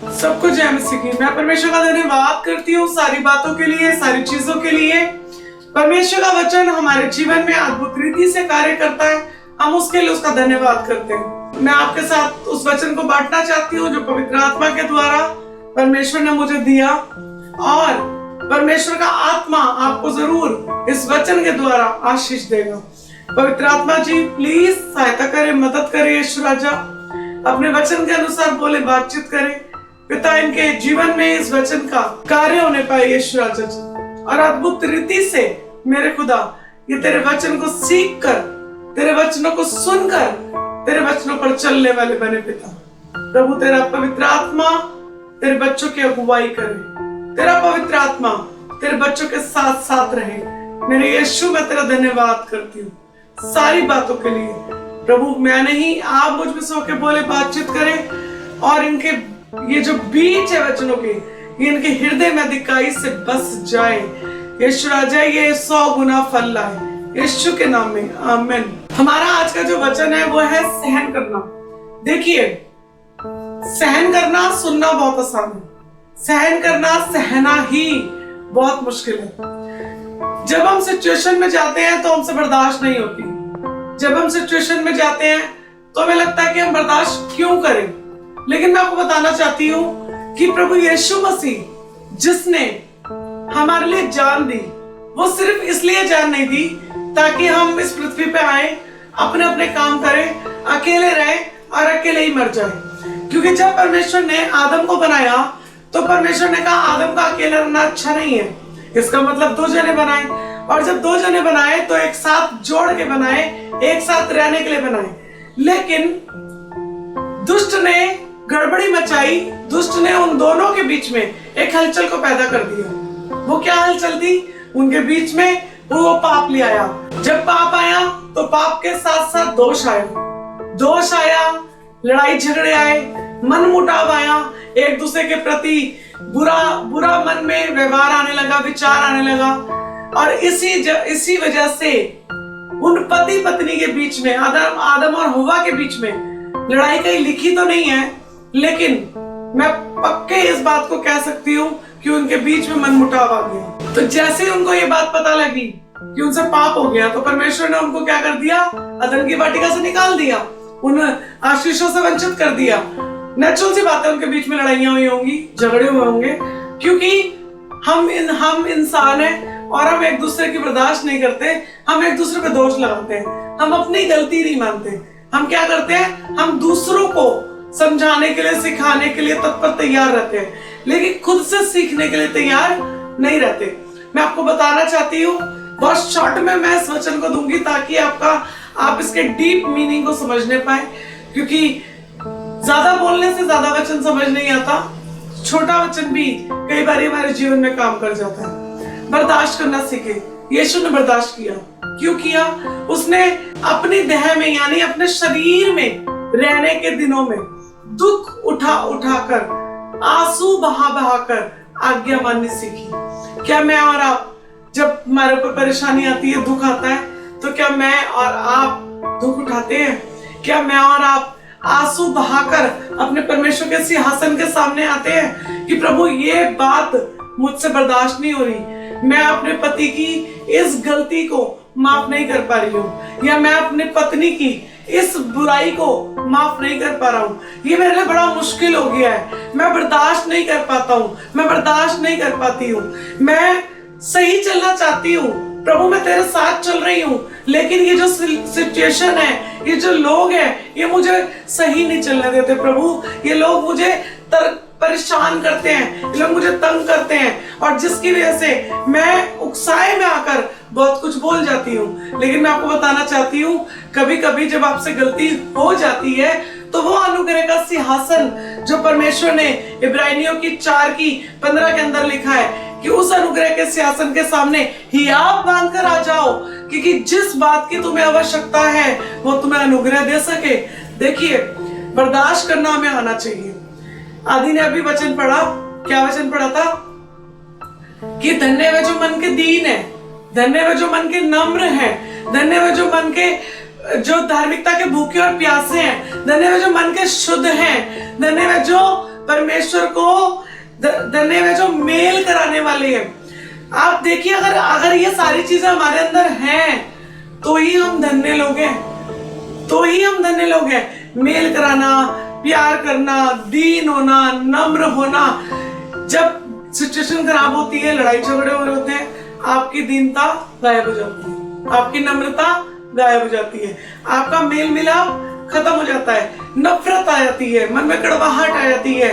सब कुछ जय मसीह की। मैं परमेश्वर का धन्यवाद करती हूँ सारी बातों के लिए, सारी चीजों के लिए। परमेश्वर का वचन हमारे जीवन में अद्भुत रीति से कार्य करता है, हम उसके लिए उसका धन्यवाद करते हैं। मैं आपके साथ उस वचन को बांटना चाहती हूँ जो पवित्र आत्मा के द्वारा परमेश्वर ने मुझे दिया, और परमेश्वर का आत्मा आपको जरूर इस वचन के द्वारा आशीष देगा। पवित्र आत्मा जी प्लीज सहायता करे, मदद करे। यीशु राजा अपने वचन के अनुसार बोले, बातचीत करे। पिता इनके जीवन में इस वचन का कार्य होने पाए यीशु राजा जी, और अद्भुत रीति से मेरे खुदा ये तेरे वचन को सीख कर, तेरे वचनों को सुनकर, तेरे वचनों पर चलने वाले बने। पिता प्रभु तेरा पवित्र आत्मा तेरे बच्चों की अगुवाई करे, तेरा पवित्र आत्मा तेरे बच्चों के साथ साथ रहे। मेरे यीशु मैं तेरा धन्यवाद करती हूँ सारी बातों के लिए। प्रभु मैं नहीं, आप मुझ में से होके बोले, बातचीत करें, और इनके ये जो बीज है वचनों के, ये इनके हृदय में अधिकाई से बस जाए। यीशु राजा ये 100 गुना फल लाए यीशु के नाम में, आमीन। हमारा आज का जो वचन है वो है सहन करना। देखिए, सहन करना सुनना बहुत आसान है, सहन करना सहना ही बहुत मुश्किल है। जब हम सिचुएशन में जाते हैं तो हमसे बर्दाश्त नहीं होती। जब हम सिचुएशन में जाते हैं तो हमें लगता है कि हम बर्दाश्त क्यों करें। लेकिन मैं आपको बताना चाहती हूँ कि प्रभु यीशु मसीह जिसने हमारे लिए जान दी, वो सिर्फ इसलिए जान नहीं दी ताकि हम इस पृथ्वी पे आए, अपने अपने काम करें, अकेले रहें और अकेले ही मर जाए। क्योंकि जब परमेश्वर ने आदम को बनाया तो परमेश्वर ने कहा आदम का अकेला रहना अच्छा नहीं है, इसका मतलब 2 जने बनाए, और जब 2 जने बनाए तो एक साथ जोड़ के बनाए, एक साथ रहने के लिए बनाए। लेकिन दुष्ट ने गड़बड़ी मचाई, दुष्ट ने उन दोनों के बीच में एक हलचल को पैदा कर दिया। वो क्या हलचल थी? उनके बीच में वो पाप ले आया। जब पाप आया तो पाप के साथ साथ दोष आया, लड़ाई झगड़े आए, मन मुटाव आया, एक दूसरे के प्रति बुरा मन में व्यवहार आने लगा, विचार आने लगा। और इसी वजह से उन पति पत्नी के बीच में, आदम और हव्वा के बीच में लड़ाई कहीं लिखी तो नहीं है, लेकिन मैं पक्के इस बात को कह सकती हूँ कि उनके बीच में मनमुटाव आ गया। तो जैसे ही उनको ये बात पता लगी कि उनसे पाप हो गया, तो परमेश्वर ने उनको क्या कर दिया? अदन की वाटिका से निकाल दिया, उन आशीषों से वंचित कर दिया। नेचुरल सी बात है, उनके बीच में लड़ाइयां हुई होंगी, झगड़े हुए होंगे, क्योंकि हम इंसान हैं और हम एक दूसरे की बर्दाश्त नहीं करते। हम एक दूसरे पे दोष लगाते हैं, हम अपनी गलती नहीं मानते। हम क्या करते हैं? हम दूसरों को समझाने के लिए, सिखाने के लिए तत्पर तैयार रहते हैं, लेकिन खुद से सीखने के लिए तैयार नहीं रहते। मैं आपको बताना चाहती हूँ, बहुत शॉर्ट में मैं इस वचन को दूंगी ताकि आप इसके डीप मीनिंग को समझने पाए, क्योंकि ज्यादा बोलने से ज्यादा वचन समझ नहीं आता। छोटा वचन भी कई बार हमारे जीवन में काम कर जाता है। बर्दाश्त करना सीखे। यीशु ने बर्दाश्त किया। क्यों किया? उसने अपनी देह में यानी अपने शरीर में रहने के दिनों में दुख उठा कर, आंसू बहा कर आज्ञा माननी सीखी। क्या मैं और आप, जब हमारे ऊपर परेशानी आती है, दुख आता है, तो क्या मैं और आप दुख उठाते हैं? क्या मैं और आप आंसू बहाकर अपने परमेश्वर के सिंहासन के सामने आते हैं कि प्रभु ये बात मुझसे बर्दाश्त नहीं हो रही, मैं अपने पति की इस गलती को माफ नहीं कर पा रही हूँ, या मैं अपने पत्नी की इस बुराई को माफ नहीं कर पा रहा हूँ, ये मेरे लिए बड़ा मुश्किल हो गया है, मैं बर्दाश्त नहीं कर पाता हूँ, मैं बर्दाश्त नहीं कर पाती हूँ, मैं सही चलना चाहती हूँ प्रभु, मैं तेरे साथ चल रही हूँ, लेकिन ये जो सिचुएशन है, ये जो लोग हैं, ये मुझे सही नहीं चलने देते प्रभु, ये लोग मुझे परेशान करते हैं, ये लोग मुझे तंग करते हैं, और जिसकी वजह से मैं उकसाए में आकर बहुत कुछ बोल जाती हूँ। लेकिन मैं आपको बताना चाहती हूँ, कभी कभी जब आपसे गलती हो जाती है तो वो अनुग्रह का सिंहासन जो परमेश्वर ने इब्रानियों की 4:15 के अंदर लिखा है कि उस अनुग्रह के सिंहासन के सामने हियाव बांधकर आ जाओ, क्योंकि जिस बात की तुम्हें आवश्यकता है वो तुम्हें अनुग्रह दे सके। देखिए, बर्दाश्त करना हमें आना चाहिए। आदि ने अभी वचन पढ़ा, क्या वचन पढ़ा था? कि धन्य है जो मन के दीन है, धन्य है जो मन के नम्र है, धन्य है जो मन के जो धार्मिकता के भूखे और प्यासे हैं, धन्य है जो मन के शुद्ध हैं, धन्य है जो परमेश्वर को धन्यवाद जो मेल कराने वाले हैं। आप देखिए, अगर ये सारी चीजें हमारे अंदर हैं तो ही हम धन्य लोग हैं, तो ही हम धन्य लोग हैं। मेल कराना, प्यार करना, दीन होना, नम्र होना। जब सिचुएशन खराब होती है, लड़ाई झगड़े हो रहे होते हैं, आपकी दीनता गायब हो जाती है, आपकी नम्रता गायब हो जाती है, आपका मेल मिलाप खत्म हो जाता है, नफरत आ जाती है, मन में कड़वाहट आ जाती है,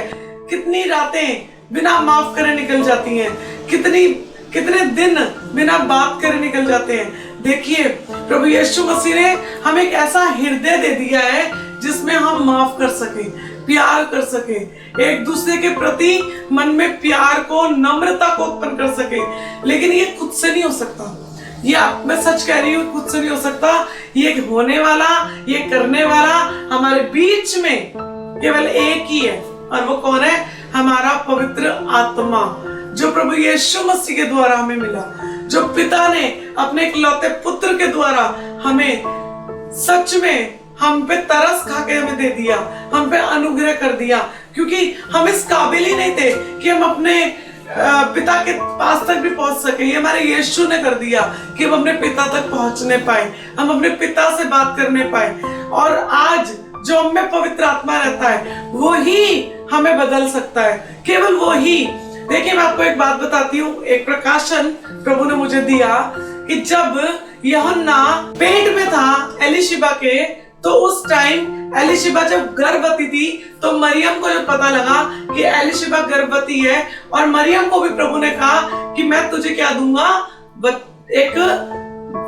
कितनी रातें बिना माफ करे निकल जाती हैं, कितने दिन बिना बात करे निकल जाते हैं। देखिए, प्रभु यीशु मसीह ने हमें एक ऐसा हृदय दे दिया है जिसमें हम माफ कर सके, प्यार कर सके, एक दूसरे के प्रति मन में प्यार को, नम्रता को उत्पन्न कर सके। लेकिन ये खुद से नहीं हो सकता, ये मैं सच कह रही हूँ, खुद से नहीं हो सकता। ये होने वाला, ये करने वाला हमारे बीच में केवल एक ही है, और वो कौन है? हमारा पवित्र आत्मा, जो प्रभु यीशु मसीह के द्वारा हमें मिला, जो पिता ने अपने इकलौते पुत्र के द्वारा हमें सच में हम पे तरस खा के हमें दे दिया, हम पे अनुग्रह कर दिया, क्योंकि हम इस काबिल ही नहीं थे कि हम अपने पिता के पास तक भी पहुंच सके। ये हमारे यीशु ने कर दिया कि हम अपने पिता तक पहुंचने पाए, हम अपने पिता से बात करने पाए। और आज जो हमें पवित्र आत्मा रहता है, वो ही हमें बदल सकता है, केवल वो ही। देखिए, मैं आपको एक बात बताती हूँ। एक प्रकाशन प्रभु ने मुझे दिया कि जब यूहन्ना पेट में था एलीशिबा के, तो उस टाइम एलीशिबा जब गर्भवती थी, तो मरियम को जब पता लगा कि एलीशिबा गर्भवती है, और मरियम को भी प्रभु ने कहा कि मैं तुझे क्या दूंगा? एक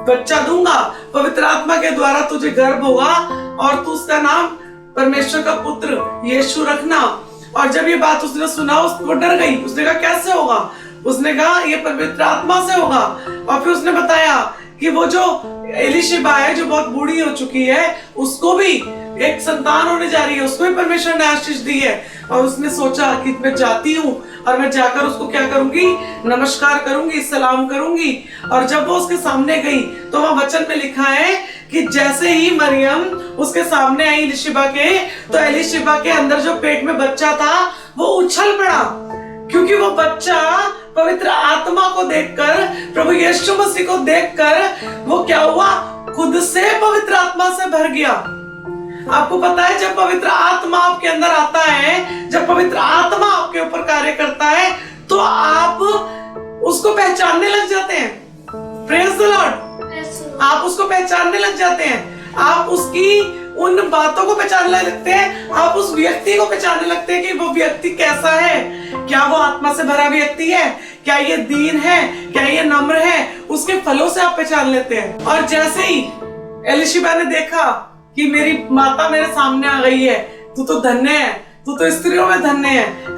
बच्चा दूंगा, पवित्र आत्मा के द्वारा तुझे गर्भ होगा, और तू उसका नाम परमेश्वर का पुत्र यीशु रखना। और जब ये बात उसने सुना, वो डर गई। उसने कहा कैसे होगा? उसने कहा ये पवित्र आत्मा से होगा। और फिर उसने बताया कि वो जो एलीशिबा है, जो बहुत बूढ़ी हो चुकी है, उसको भी एक संतान होने जा रही है, उसको भी परमेश्वर ने आशीष दी है। और उसने सोचा कि मैं जाती हूँ और मैं जाकर उसको क्या करूंगी? नमस्कार करूंगी, सलाम करूंगी। और जब वो उसके सामने गई, तो वहां वचन में लिखा है कि जैसे ही मरियम उसके सामने आई एलीशिबा के, तो एलीशिबा के अंदर जो पेट में बच्चा था वो उछल पड़ा, क्योंकि वो बच्चा पवित्र आत्मा को देखकर, प्रभु यीशु मसीह को देखकर वो क्या हुआ? खुद से पवित्र आत्मा से भर गया। आपको पता है, जब पवित्र आत्मा आपके अंदर आता है, जब पवित्र आत्मा आपके ऊपर कार्य करता है, तो आप उसको पहचानने लग जाते हैं। Praise the Lord. आप उसको पहचानने लग जाते हैं, आप उसकी उन बातों को पहचानने लगते हैं, आप उस व्यक्ति को पहचानने लगते हैं कि वो व्यक्ति कैसा है। क्या वो आत्मा से भरा व्यक्ति है? क्या ये दीन है? क्या ये नम्र है? उसके फलों से आप पहचान लेते हैं। और जैसे ही एलीशिबा ने देखा कि मेरी माता मेरे सामने आ गई है, तू तो धन्य है, तू तो स्त्रियों में धन्य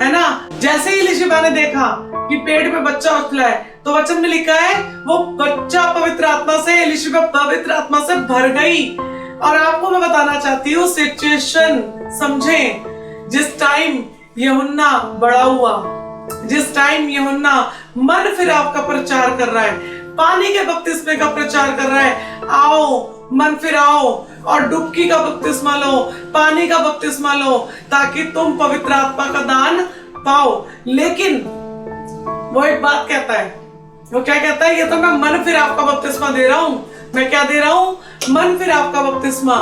है ना। जैसे ही एलीशिबा ने देखा कि पेट में बच्चा उछला है, तो वचन में लिखा है वो बच्चा पवित्र आत्मा से, एलीशिबा पवित्र आत्मा से भर गई। और आपको मैं बताना चाहती हूँ, सिचुएशन समझें। जिस टाइम यूहन्ना बड़ा हुआ, जिस टाइम यूहन्ना मन फिराव का प्रचार कर रहा है, पानी के बपतिस्मे का प्रचार कर रहा है, आओ मन फिराओ और डुबकी का बपतिस्मा लो, पानी का बपतिस्मा लो, ताकि तुम पवित्र आत्मा का दान पाओ। लेकिन वो एक बात कहता है, वो क्या कहता है? ये तो मैं मन फिराव का बपतिस्मा दे रहा हूँ। मैं क्या दे रहा हूँ? मन फिराव का बपतिस्मा।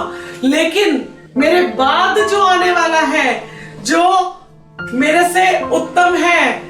लेकिन मेरे बाद जो आने वाला है, जो मेरे से उत्तम है,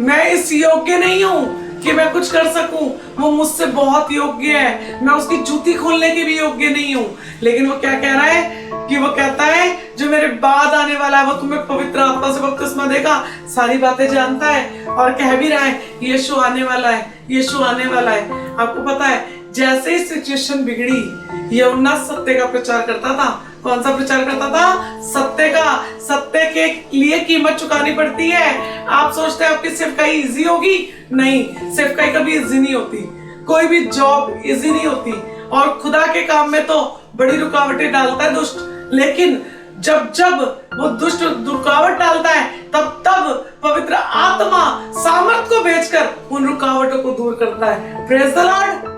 मैं इस योग्य नहीं हूँ कि मैं कुछ कर सकूं। वो मुझसे बहुत योग्य है, मैं उसकी जूती खोलने की भी योग्य नहीं हूँ। लेकिन वो क्या कह रहा है? कि वो कहता है जो मेरे बाद आने वाला है, वो तुम्हें पवित्र आत्मा से बपतिस्मा देगा। सारी बातें जानता है और कह भी रहा है यीशु आने वाला है, यीशु आने वाला है। आपको पता है, जैसे ही सिचुएशन बिगड़ी, यूहन्ना सत्य का प्रचार करता था। कौन सा प्रचार करता था? सत्य का। सत्य के लिए कीमत चुकानी पड़ती है। आप सोचते हैं आपकी सेवकाई इजी होगी? नहीं, सेवकाई कभी इजी नहीं होती, कोई भी जॉब इजी नहीं होती। और खुदा के काम में तो बड़ी रुकावटें डालता है दुष्ट, लेकिन जब जब वो दुष्ट रुकावट डालता है, तब तब पवित्र आत्मा सामर्थ को भेजकर उन रुकावटों को दूर करता है। Praise the Lord.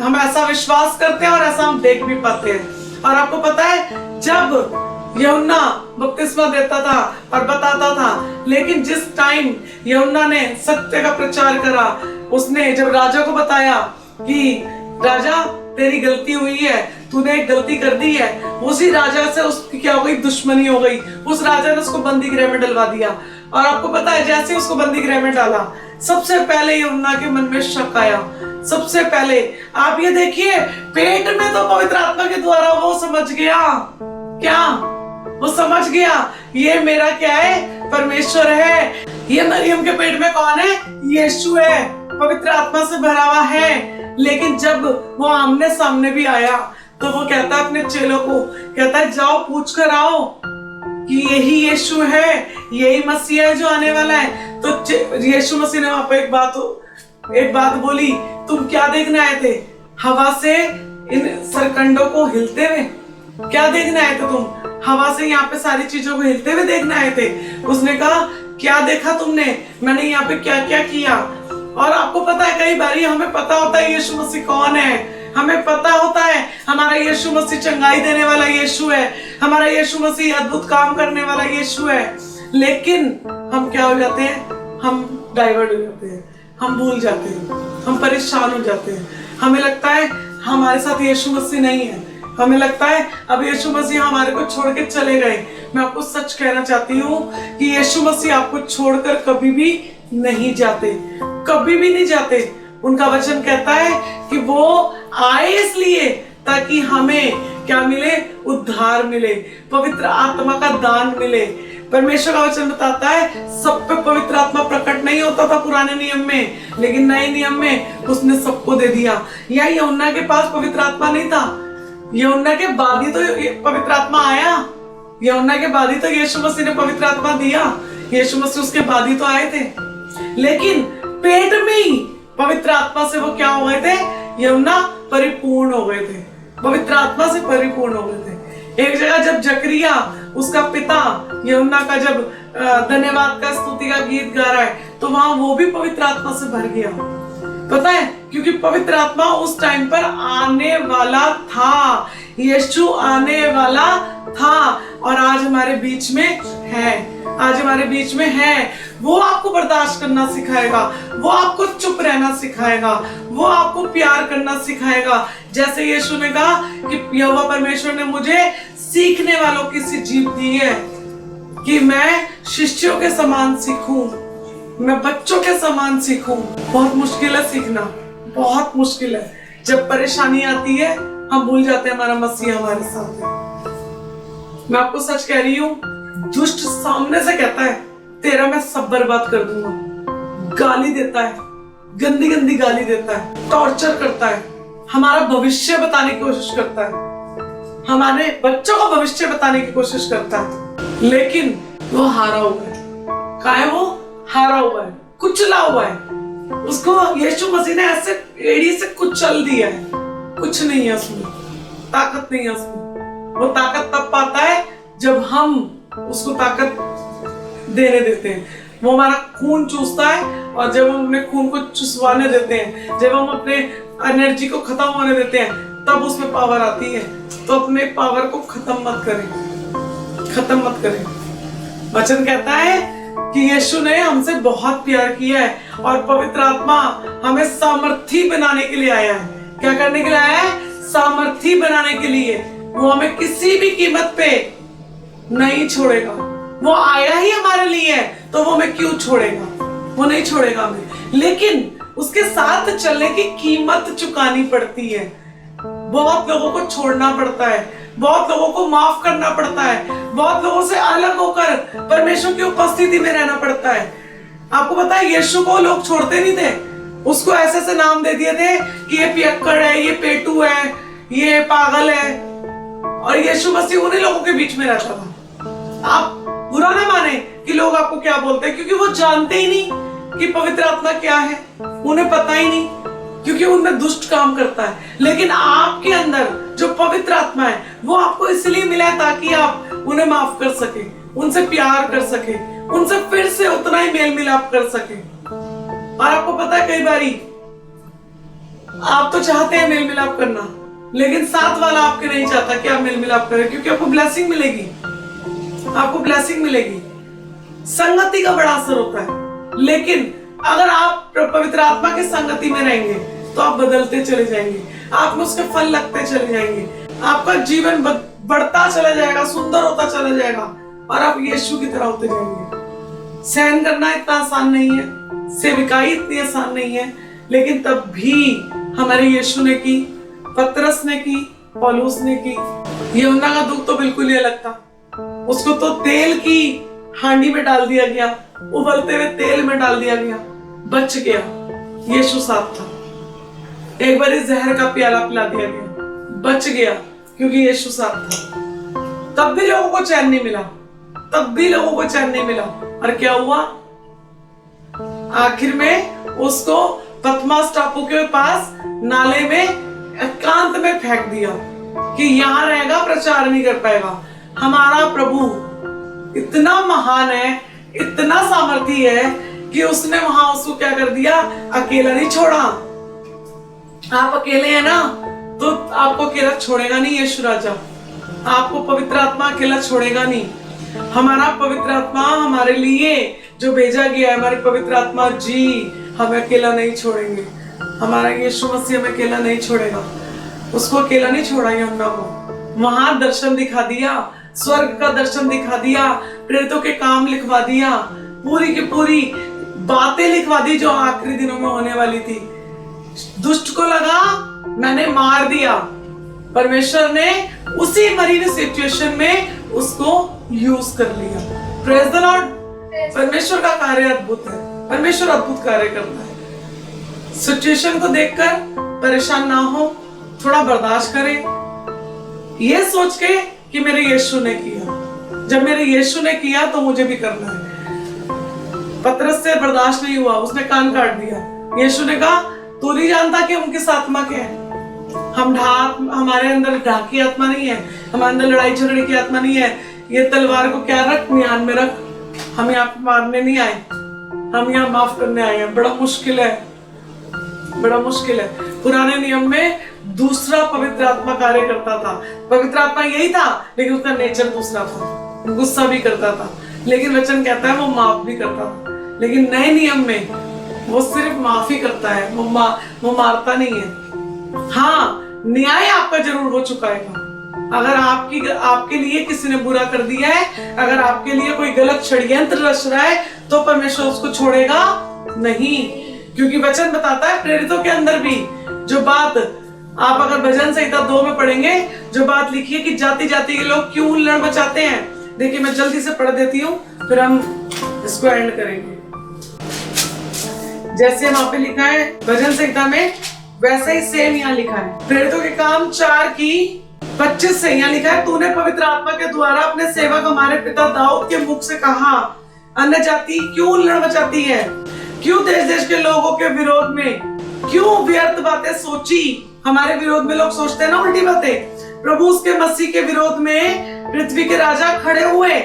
हम ऐसा विश्वास करते हैं और ऐसा हम देख भी पाते हैं। और आपको पता है, जब यूहन्ना बपतिस्मा देता था और बताता था, लेकिन जिस टाइम यूहन्ना ने सत्य का प्रचार करा, उसने जब राजा को बताया कि राजा तेरी गलती हुई है, तूने एक गलती कर दी है, उसी राजा से उसकी क्या हो गई, दुश्मनी हो गई। उस राजा ने उसको बंदी गृह में डलवा दिया। और आपको पता है, जैसे उसको बंदी गृह में डाला, सबसे पहले यूहन्ना के मन में शक आया। सबसे पहले आप ये देखिए, पेट में तो पवित्र आत्मा के द्वारा वो समझ गया, क्या वो समझ गया, ये मेरा क्या है, परमेश्वर है। ये मरियम के पेट में कौन है, यीशु है, पवित्र आत्मा से भरा हुआ है। लेकिन जब वो आमने सामने भी आया, तो वो कहता है अपने चेलों को, कहता है जाओ पूछ कर आओ कि यही यीशु है, यही मसीहा है जो आने वाला है। तो यीशु मसीह ने वहां पर एक बात बोली, तुम क्या देखने आए थे, हवा से इन सरकंडों को हिलते हुए? क्या देखने आए थे तुम, हवा से यहाँ पे सारी चीजों को हिलते हुए देखने आए थे? उसने कहा, क्या देखा तुमने, मैंने यहाँ पे क्या क्या किया। और आपको पता है, कई बार हमें पता होता है यीशु मसीह कौन है, हमें पता होता है हमारा यीशु मसीह चंगाई देने वाला यीशु है, हमारा यीशु मसीह अद्भुत काम करने वाला यीशु है, लेकिन हम क्या हो जाते हैं, हम डाइवर्ट हो जाते हैं, हम भूल जाते हैं, हम परेशान हो जाते हैं। हमें लगता है हमारे साथ यीशु मसीह नहीं है, हमें लगता है अब यीशु मसीह हमारे को छोड़ के चले गए। मैं आपको सच कहना चाहती हूँ कि यीशु मसीह आपको छोड़कर कभी भी नहीं जाते, कभी भी नहीं जाते। उनका वचन कहता है कि वो आए इसलिए ताकि हमें क्या मिले, उद्धार मिले, पवित्र आत्मा का दान मिले। परमेश्वर का वचन बताता है सब पे पवित्र आत्मा प्रकट नहीं होता था पुराने नियम में, लेकिन नए नियम में उसने सबको दे दिया। या यूहन्ना के पास पवित्र आत्मा नहीं था, यूहन्ना के बाद ही तो पवित्र आत्मा आया, यूहन्ना के बाद ही तो यीशु मसीह ने पवित्र आत्मा दिया, यीशु मसीह उसके बाद ही तो आए थे। लेकिन पेट में ही पवित्र आत्मा से वो क्या हो गए थे, यूहन्ना परिपूर्ण हो गए थे, पवित्र आत्मा से परिपूर्ण हो गए थे। एक जगह जब जकरिया उसका पिता यूहन्ना का जब धन्यवाद का स्तुति का गीत गा रहा है, तो वहां वो भी पवित्र आत्मा से भर गया। पता है, क्योंकि पवित्र आत्मा उस टाइम पर आने वाला था, यीशु आने वाला था और आज हमारे बीच में है, आज हमारे बीच में है। वो आपको बर्दाश्त करना सिखाएगा, वो आपको चुप रहना सिखाएगा, वो आपको प्यार करना सिखाएगा। जैसे यीशु ने कहा कि यहोवा परमेश्वर ने मुझे सीखने वालों की सी जीभ दी है कि मैं शिष्यों के समान सीखूं, मैं बच्चों के समान सीखूं। बहुत मुश्किल है सीखना, बहुत मुश्किल है। जब परेशानी आती है हम भूल जाते हैं हमारा मसीहा हमारे साथ है। मैं आपको सच कह रही हूँ, दुष्ट सामने से कहता है तेरा मैं सब बर्बाद कर दूंगा, गाली देता है, गंदी गंदी गाली देता है, टॉर्चर करता है, हमारा भविष्य बताने की कोशिश करता है, हमारे बच्चों का भविष्य बताने की कोशिश करता है, लेकिन वो हारा हुआ है। कहाँ है वो? हारा हुआ है, कुचला हुआ है। उसको यीशु मसीह ने ऐसे एड़ी से कुचल दिया है, कुछ नहीं है उसमें, ताकत नहीं है उसमें। वो ताकत तब पाता है जब हम उसको ताकत देने देते हैं। वो हमारा खून चूसता है और जब हम अपने खून को चुसवाने देते हैं, जब हम अपने एनर्जी को खत्म होने देते हैं, तब उसमें पावर आती है। तो अपने पावर को खत्म मत करें, खत्म मत करें। वचन कहता है कि यीशु ने हमसे बहुत प्यार किया है और पवित्र आत्मा हमें सामर्थी बनाने के लिए आया है। क्या करने के लिए आया है? सामर्थी बनाने के लिए। वो हमें किसी भी कीमत पे नहीं छोड़ेगा। वो आया ही हमारे लिए है, तो वो हमें क्यों छोड़ेगा? वो नहीं छोड़ेगा हमें, लेकिन उसके साथ चलने की कीमत चुकानी पड़ती है। बहुत लोगों को छोड़ना पड़ता है, बहुत लोगों को माफ करना पड़ता है, बहुत लोगों से अलग होकर परमेश्वर की उपस्थिति में रहना पड़ता है। आपको पता है, यीशु को लोग छोड़ते नहीं थे, उसको ऐसे ऐसे नाम दे दिए थे कि ये पियक्कड़ है, ये पेटू है, ये पागल है, और यीशु मसीह उन्हीं लोगों के बीच में रहता था। आप बुरा ना माने कि लोग आपको क्या बोलते हैं, क्योंकि वो जानते ही नहीं कि पवित्र आत्मा क्या है, उन्हें पता ही नहीं, क्योंकि उनमें दुष्ट काम करता है। लेकिन आपके अंदर जो पवित्र आत्मा है, वो आपको इसलिए मिला है ताकि आप उन्हें माफ कर सके, उनसे प्यार कर सके, उनसे फिर से उतना ही मेल मिलाप कर सके। और आपको पता है, कई बारी आप तो चाहते हैं मेल मिलाप करना, लेकिन साथ वाला आपके नहीं चाहता कि आप मेल मिलाप करें, क्योंकि आपको ब्लेसिंग मिलेगी, आपको ब्लेसिंग मिलेगी। संगति का बड़ा असर होता है, लेकिन अगर आप पवित्र आत्मा की संगति में रहेंगे तो आप बदलते चले जाएंगे, आप में उसके फल लगते चले जाएंगे, आपका जीवन बढ़ता चला जाएगा, सुंदर होता चला जाएगा और आप यीशु की तरह होते जाएंगे। सहन करना इतना आसान नहीं है, सेविकाई इतनी आसान नहीं है, लेकिन तब भी हमारे यीशु ने की, पतरस ने की, पौलुस ने की। यूहन्ना का दुख तो बिल्कुल ही अलग था। उसको तो तेल की हांडी में डाल दिया गया, उबलते हुए तेल में डाल दिया गया, बच गया। यीशु साथ था। एक बार इस जहर का प्याला पिला दिया गया, बच गया, क्योंकि यीशु साथ था। तब भी लोगों को चैन नहीं मिला, तब भी लोगों को चैन नहीं मिला। और क्या हुआ? आखिर में उसको पतमस टापू के पास नाले में एकांत में फेंक दिया कि यहां रहेगा, प्रचार नहीं कर पाएगा। हमारा प्रभु इतना महान है, इतना सामर्थी है कि उसने वहां उसको क्या कर दिया, अकेला नहीं छोड़ा। आप अकेले हैं ना, तो आपको अकेला छोड़ेगा नहीं यीशु राजा, आपको पवित्र आत्मा अकेला छोड़ेगा नहीं। हमारा पवित्र आत्मा हमारे लिए जो भेजा गया है, हमारे पवित्र आत्मा जी हमें अकेला नहीं छोड़ेंगे। हमारा यीशु मसीह हमें अकेला नहीं छोड़ेगा। उसको अकेला नहीं छोड़ा यूहन्ना को, वहां दर्शन दिखा दिया, स्वर्ग का दर्शन दिखा दिया, प्रेरितों के काम लिखवा दिया, पूरी की पूरी बातें लिखवा दी जो आखिरी दिनों में होने वाली थी। दुष्ट को लगा मैंने मार दिया, परमेश्वर ने उसी मरी हुई सिचुएशन में उसको यूज कर लिया। Praise the Lord. परमेश्वर का कार्य अद्भुत है, परमेश्वर अद्भुत कार्य करता है। सिचुएशन को देखकर परेशान ना हो, थोड़ा बर्दाश्त करें, ये सोच के कि मेरे यीशु ने किया। जब मेरे यीशु ने किया तो मुझे भी करना है। पतरस से बर्दाश्त नहीं हुआ, उसने कान काट दिया। यीशु ने कहा तू नहीं जानता कि हम किस आत्मा के हैं। हमारे अंदर ढाक की आत्मा नहीं है, हमारे अंदर लड़ाई झगड़े की आत्मा नहीं है। ये तलवार को क्या रख, म्यान में रख। हम यहाँ मारने नहीं आए, हम यहाँ माफ करने आए हैं। बड़ा मुश्किल है, बड़ा मुश्किल है। पुराने नियम में दूसरा पवित्र आत्मा कार्य करता था। पवित्र आत्मा यही था, लेकिन उसका नेचर दूसरा था। गुस्सा भी करता था, लेकिन वचन कहता है वो माफ भी करता था। लेकिन नए नियम में वो सिर्फ माफी करता है, वो मारता नहीं है। हाँ, न्याय आपका जरूर हो चुका है। अगर आपके लिए किसी ने बुरा कर दिया है, अगर आपके लिए कोई गलत षड्यंत्र रच रहा है, तो परमेश्वर उसको छोड़ेगा नहीं। क्योंकि वचन बताता है प्रेरितों के अंदर भी जो बात, आप अगर भजन संहिता 2 में पढ़ेंगे, जो बात लिखी है कि जाति जाति के लोग क्यों लड़ मचाते हैं। देखिए मैं जल्दी से पढ़ देती हूँ, फिर हम इसको एंड करेंगे। जैसे वहां पे लिखा है भजन संहिता में, वैसे ही सेम यहाँ लिखा है। प्रेरितों के काम 4:25 से यहाँ लिखा है, तूने पवित्र आत्मा के द्वारा अपने सेवक हमारे पिता दाऊद के मुख से कहा, अन्य जाति क्यों लड़ मचाती है, क्यों देश देश के लोगों के विरोध में, क्यों व्यर्थ बातें सोची। हमारे विरोध में लोग सोचते हैं ना उल्टी बातें। प्रभु उसके मसीह के विरोध में पृथ्वी के राजा खड़े हुए।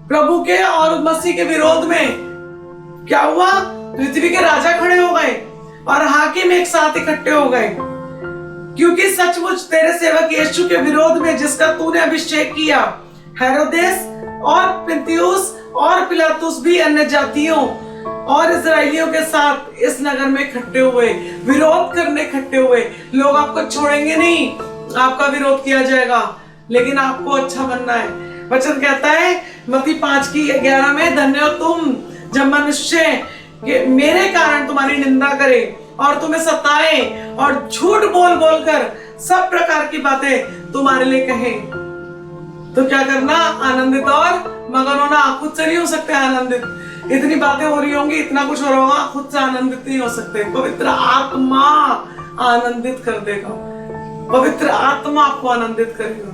प्रभु के और मसीह के विरोध में क्या हुआ? पृथ्वी के राजा खड़े हो गए और हाकिम एक साथ इकट्ठे हो गए, क्योंकि सचमुच तेरे सेवक यीशु के विरोध में जिसका तूने अभिषेक किया, हेरोदेस और पुन्तियुस और पिलातुस भी अन्य जातियों और इस्राएलियों के साथ इस नगर में इकट्ठे हुए, विरोध करने इकट्ठे हुए। लोग आपको छोड़ेंगे नहीं, आपका विरोध किया जाएगा, लेकिन आपको अच्छा बनना है। वचन कहता है मत्ती 5:11 में, धन्य हो तुम जब मनुष्य कि मेरे कारण तुम्हारी निंदा करे और तुम्हें सताए और झूठ बोल बोल कर सब प्रकार की बातें तुम्हारे लिए कहे। तो क्या करना? आनंदित और मगन होना। खुद से नहीं हो सकते आनंदित, इतनी बातें हो रही होंगी, इतना कुछ हो रहा होगा, खुद से आनंदित नहीं हो सकते। पवित्र आत्मा आनंदित कर देगा, पवित्र आत्मा आपको आनंदित करेगा।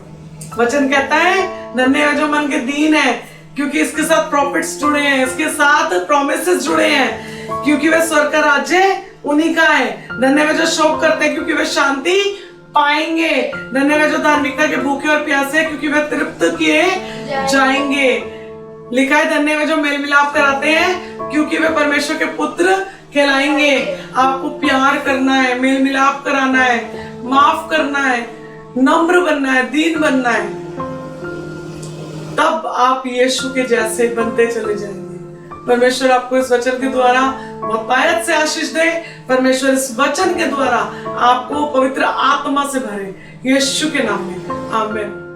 वचन कहता है धन्य है जो मन के दीन है, क्योंकि इसके साथ प्रॉफिट्स जुड़े हैं, इसके साथ प्रोमिसेस जुड़े हैं, क्योंकि वे स्वर्ग का राज्य उन्हीं का है। धन्य वे जो शोक करते हैं, क्योंकि वे शांति पाएंगे। धन्य वे जो धार्मिकता के भूखे और प्यासे, क्योंकि वे तृप्त किए जाएंगे। लिखा है धन्य वे जो मेल मिलाप कराते हैं, क्योंकि वे परमेश्वर के पुत्र कहलाएंगे। आपको प्यार करना है, मेल मिलाप कराना है, माफ करना है, नम्र बनना है, दीन बनना है, तब आप यीशु के जैसे बनते चले जाएंगे। परमेश्वर आपको इस वचन के द्वारा बहुतायत से आशीष दे। परमेश्वर इस वचन के द्वारा आपको पवित्र आत्मा से भरे, यीशु के नाम में, आमीन।